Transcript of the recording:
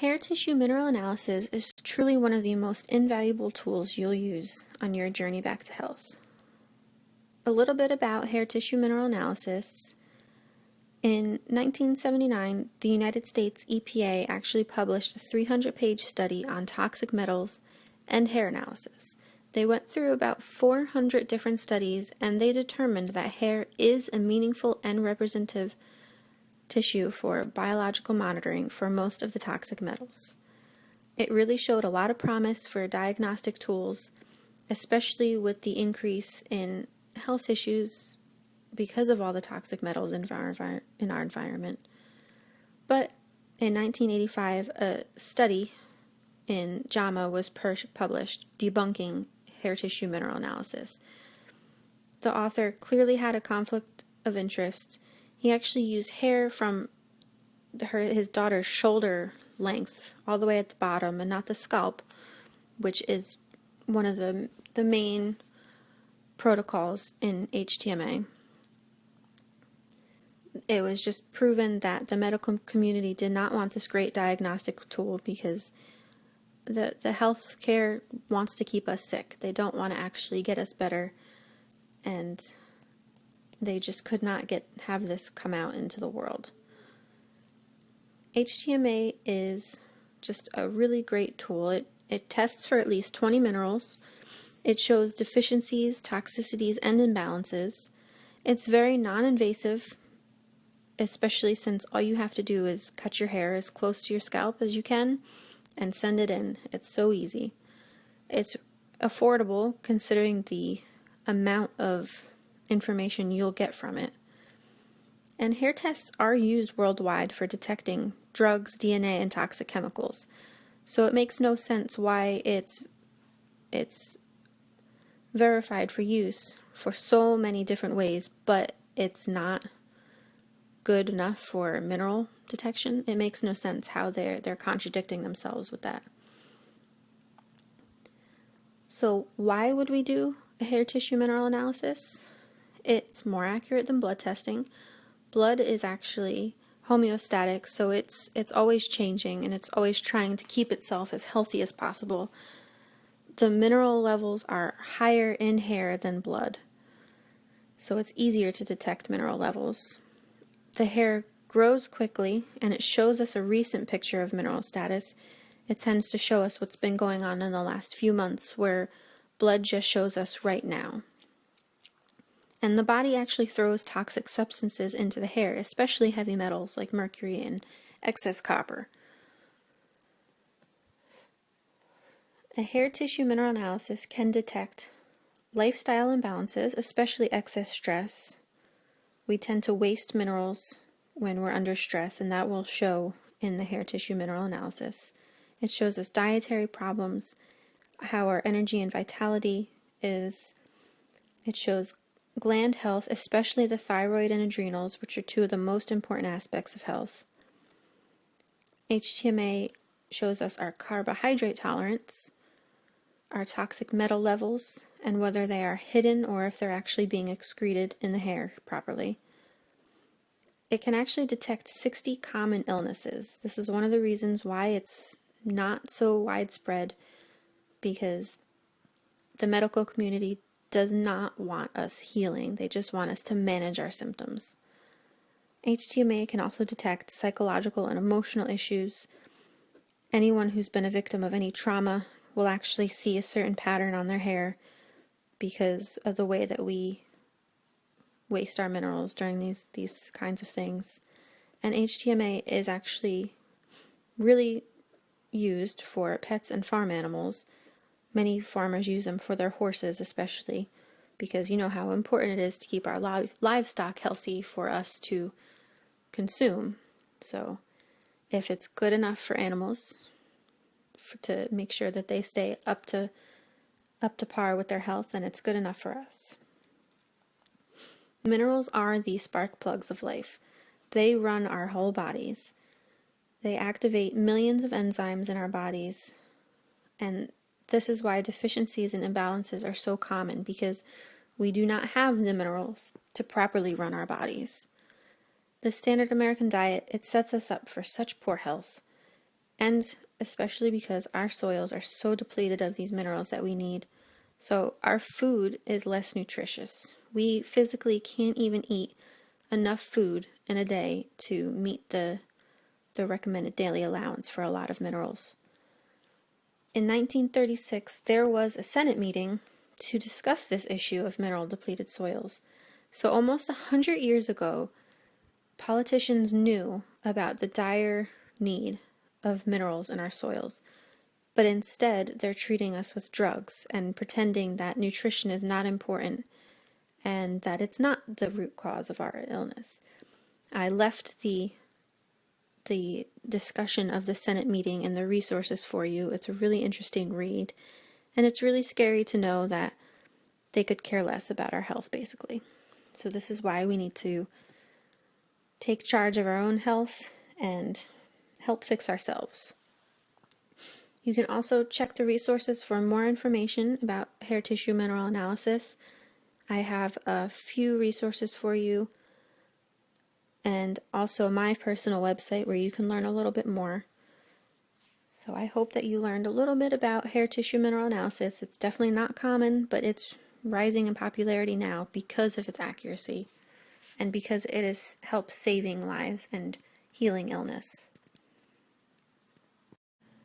Hair tissue mineral analysis is truly one of the most invaluable tools you'll use on your journey back to health. A little bit about hair tissue mineral analysis. In 1979, the United States EPA actually published a 300-page study on toxic metals and hair analysis. They went through about 400 different studies, and they determined that hair is a meaningful and representative tissue for biological monitoring for most of the toxic metals. It really showed a lot of promise for diagnostic tools, especially with the increase in health issues because of all the toxic metals in our environment. But in 1985, a study in JAMA was published debunking hair tissue mineral analysis. The author clearly had a conflict of interest. He actually used hair from his daughter's shoulder length all the way at the bottom and not the scalp, which is one of the main protocols in HTMA. It was just proven that the medical community did not want this great diagnostic tool because the healthcare wants to keep us sick. They don't want to actually get us better, and they just could not have this come out into the world. HTMA is just a really great tool. It tests for at least 20 minerals. It shows deficiencies, toxicities, and imbalances. It's very non-invasive, especially since all you have to do is cut your hair as close to your scalp as you can and send it in. It's so easy. It's affordable considering the amount of information you'll get from it. And hair tests are used worldwide for detecting drugs, DNA, and toxic chemicals. So it makes no sense why it's verified for use for so many different ways, but it's not good enough for mineral detection. It makes no sense how they're contradicting themselves with that. So why would we do a hair tissue mineral analysis? It's more accurate than blood testing. Blood is actually homeostatic, so it's always changing and it's always trying to keep itself as healthy as possible. The mineral levels are higher in hair than blood, so it's easier to detect mineral levels. The hair grows quickly, and it shows us a recent picture of mineral status. It tends to show us what's been going on in the last few months, where blood just shows us right now. And the body actually throws toxic substances into the hair, especially heavy metals like mercury and excess copper. A hair tissue mineral analysis can detect lifestyle imbalances, especially excess stress. We tend to waste minerals when we're under stress, and that will show in the hair tissue mineral analysis. It shows us dietary problems, how our energy and vitality is. It shows gland health, especially the thyroid and adrenals, which are two of the most important aspects of health. HTMA shows us our carbohydrate tolerance, our toxic metal levels, and whether they are hidden or if they're actually being excreted in the hair properly. It can actually detect 60 common illnesses. This is one of the reasons why it's not so widespread, because the medical community does not want us healing. They just want us to manage our symptoms. HTMA can also detect psychological and emotional issues. Anyone who's been a victim of any trauma will actually see a certain pattern on their hair because of the way that we waste our minerals during these kinds of things. And HTMA is actually really used for pets and farm animals. Many farmers use them for their horses, especially because you know how important it is to keep our livestock healthy for us to consume. So if it's good enough for animals to make sure that they stay up to par with their health, then it's good enough for us. Minerals are the spark plugs of life. They run our whole bodies. They activate millions of enzymes in our bodies, and this is why deficiencies and imbalances are so common, because we do not have the minerals to properly run our bodies. The standard American diet, it sets us up for such poor health. and especially because our soils are so depleted of these minerals that we need. So our food is less nutritious. We physically can't even eat enough food in a day to meet the recommended daily allowance for a lot of minerals. In 1936, there was a Senate meeting to discuss this issue of mineral depleted soils. So almost 100 years ago, politicians knew about the dire need of minerals in our soils, but instead they're treating us with drugs and pretending that nutrition is not important and that it's not the root cause of our illness. I left the discussion of the Senate meeting and the resources for you. It's a really interesting read, and it's really scary to know that they could care less about our health, basically. So this is why we need to take charge of our own health and help fix ourselves. You can also check the resources for more information about hair tissue mineral analysis. I have a few resources for you, and also my personal website where you can learn a little bit more. So I hope that you learned a little bit about hair tissue mineral analysis. It's definitely not common, but it's rising in popularity now because of its accuracy and because it has helped saving lives and healing illness.